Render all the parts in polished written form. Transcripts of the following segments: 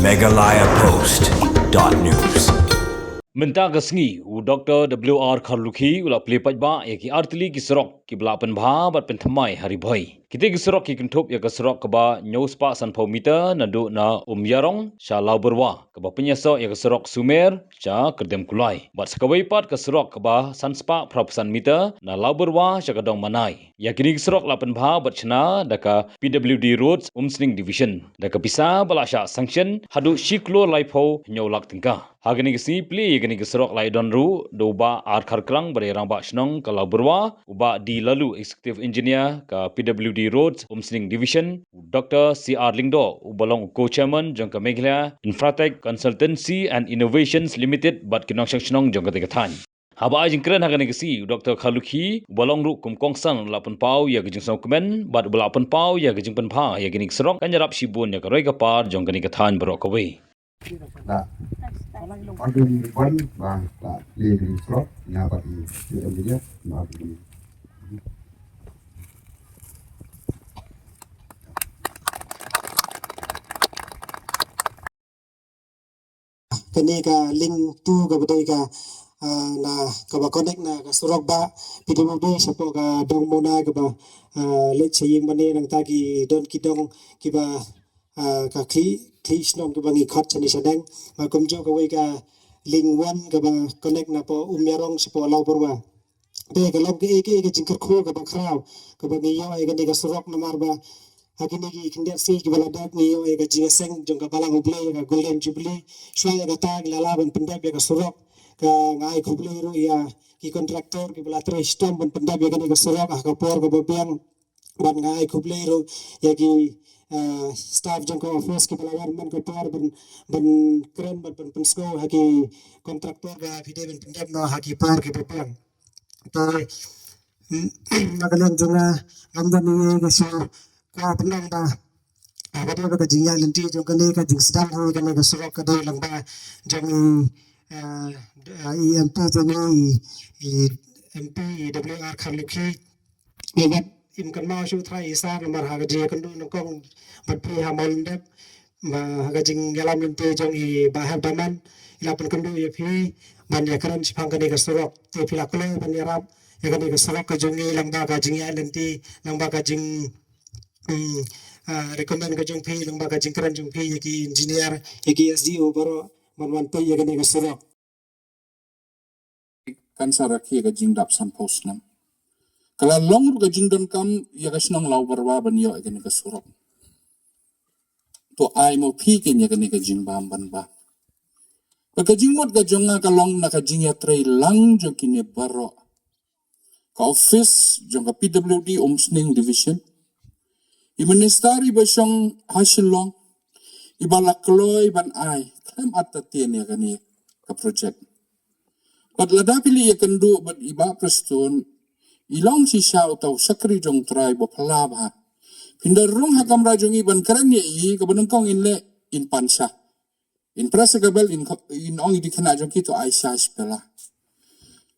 megalayapost.news. Mentang kesengi Dr. W.R. Kharlukhi ulak pelipat ba ya ki artili ki serok ki belapan bha bat penthamai hari bhai. Kita ki serok ki kentup ya ke serok ke ba news pa san pau meter na du na yarong sha lau berwa ke ba penyesok ya ke serok sumer sha kedem kulai. Bat sekawai pat ke serok ke ba san spa prapasan meter na lau berwa sha kedong manai. Ya kini ki serok lapan bha bat chena daka PWD Roads Umsning Division. Daka bisa bala sha sanction hadu shiklo laipo nyolak tingkah. Hagani kesi pli gani keserok lai don ru do ba ar kharkrang bare rang ba snong kalau berwa uba di lalu executive engineer ka PWD Roads Umsning Division Dr. CR Lingdo ubalong co-chairman jangka Meghalaya Infratech Consultancy and Innovations Limited bat kinong snong jangka tegatan. Haba ajing keren hagani kesi Dr. Kharlukhi ubalong ru kum kongsan lapun pau ya gejing sau kemen bat belapun pau ya gejing pen pha ya gini keserok kan jarap sibun ya ka roi ka par jangka ni katan berok kawe. Đã có đường quanh và đã đi đến slot nhà bạn thì em biết mà thì kini ka link tu ka betul ka na ka ba connect na ka surok ba PWD sapo ka dong mona ka ba le chaying mane nang ta ki don ki dong ki ba ka kli snom ka bangi khat chani sadang ma komjo ka wei ka link 1 ka ba connect na po umyarong sapo law porwa de ka lob ke jingkar kho ka ba khrao ka ba ngiyo ai ka de ka surok na mar ba hakini ki kindia si ki bala dak ngiyo ai ka jingaseng jong ka balang uble ka golden jubilee shwa ka tag lalaban pendap ka surok ka ngai khuble ro ya ki kontraktor ki bala tre stom ban pendap ka de ka surok ka por ka biang ban ngai khuble ro ya ki staff jangko office ki balawan man ko par ban kren ban pensko haki kontraktor ga fide ban pendap no haki par ki bepang to magalang jonga amdan ni ga so kwa penang ba aga de ka jingya lenti jong kane ka jing stam ho ka ne ka so ka de lang ba jong EMP jong MP WR Kharlukhi ngat im kan mau shu thai sa mar ha ga je kan du kong bat pri ha mal ndep ma ga jing yalam lenti jong I ba ha baman ila pun kan du ye phi man ya karan chipang ka ne ka sorok te phi la kle ban ya rap ya ka ne ka sorok ka jong lang ba ka jing ya lenti lang ba ka jing recommend ka jong phi lang ba ka jing karan jong phi ye ki engineer ye ki SDO baro man to ye ka ne ka sorok kan saraki ka jing dap san post nam kala long ka jing don kam ya ka snong law barwa ban yo ka ni ka surok to ai mo phi ke ni ka ni ka jing bam ban ba ka jing mot ka jonga ka long na ka jing ya trei lang jo ki ne baro ka office jong ka PWD Umsning Division I ministeri ba siyang hasilong ibala kloy ban ai klem atatien ya ka ni ka project But ladapili ya kendu but iba prestun ilong si siya utaw sakri jong tribe o palabha. Pindarong hakam rajong iban karanya I kabanangkong inle in pansa. In prasa kabel in ong idikana jong kito ay siya spela.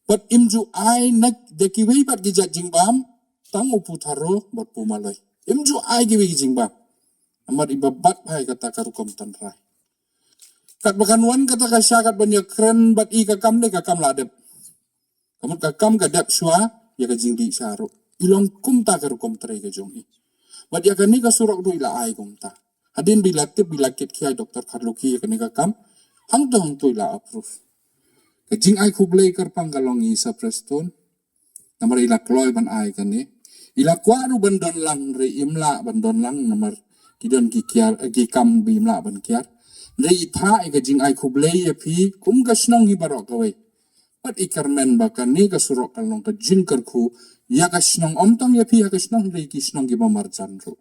But imju ay nag dekiway pat gijat jingbam tang uputaro bat pumaloy. Imju ay giwi jingbam. Amar ibabat ay kata karukom tanray. Kat bakanuan kata kasyakat banyak keren bat I kakam ne kakam ladep. Kamu kakam kadep syua ya ka jingdi syaro. Ilong kumta karukom tray ka jong I. Bat ya kani ka surok do ila ay kumta. Hadin bilatip bilakit kaya Dr. Kharlukhi ya kani kakam. Hang to ila approve. Kajing ay kublay karpang kalong I sa preston. Namar ila kloy ban ay kani. Ila kwaru bandon lang re imla bandon lang namar kidon kikiar kikam bimla ban kiar. Dari ipha ika jing ay kublay ya pi kum kasnong hibarok kaway. Pat ikarmen bakan ni kasurok kalong ka jing karku ya kasnong omtang ya pi ya kasnong dari kisnong giba marjan ro.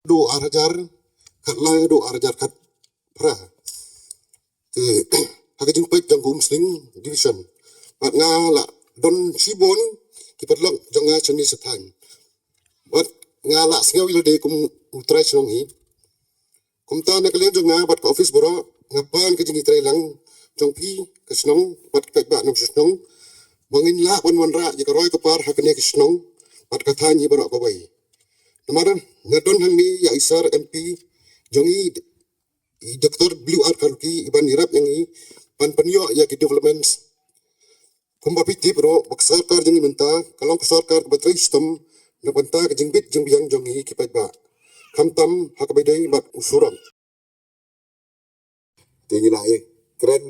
Do arajar kat lai do arajar kat pra. Te haka jing pek jang Umsning Division. Pat nga la don sibon kipatlok jang nga chani satang. Pat nga la singaw ilo de kum utray sinong hi. Kumta na kalian jong nga bat ka office boro ngapan ka jing itray lang jong pi kasnong bat ka ba nam snong mangin la wan ra ji ka roy ka par hakane kasnong bat ka thanyi boro ka wai namaran ngadon hang ni ya isar MP jong I Dr. W.R. Khaluki iban irap yang i pan penyo ya ki developments kumba piti bro bak sarkar jeng menta kalong sarkar batrai sistem na banta ke jengbit jeng biang jong hi ki ba kamtam hakabedai bat usuram tingi na keren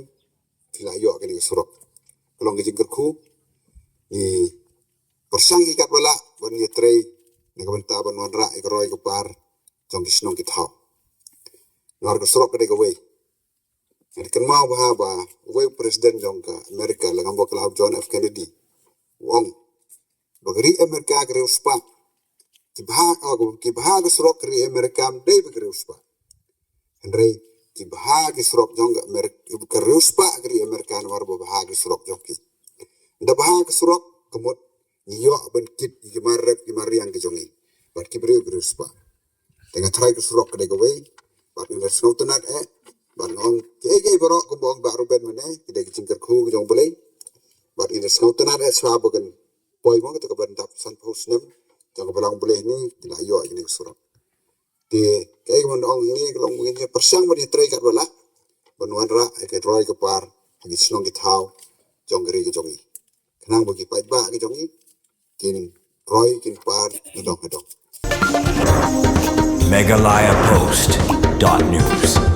tilayo ke ni surok kalong ke jengkerku ni persang ikat bala ban ye trei na banta ban wanra ikroi ke par jong kisnong kitau nar ke surok ke gawe Jadi kan mau bahaba, we presiden jong ke Amerika lengan bakal John F Kennedy, wong bagri Amerika kere uspa, kibahag surok kere Amerika dei bagri uspa, Henry kibahag surok jong ke Amerika kere uspa kere Amerika war bahag surok jong ki, nda bahag surok kemut niyo ben kit gimarep gimarian ke jongi, bat kibri uspa, dengan try ke surok kere gawe, bat ngeles notenat Barang kaya barok kumbang baru ben mana kita kecingkar ku jong boleh bar ini snautan ada sebab kan boy mau kita kebentak san posnem jong belang boleh ni tidak ayo ini surat di kaya mandang ini kalau mungkin persang beri try kat bala banuan ra ke roy ke par lagi senong kitau jong geri ke jongi kenang bagi pai ba ke jongi kin roy kin par gedong Meghalaya Post.news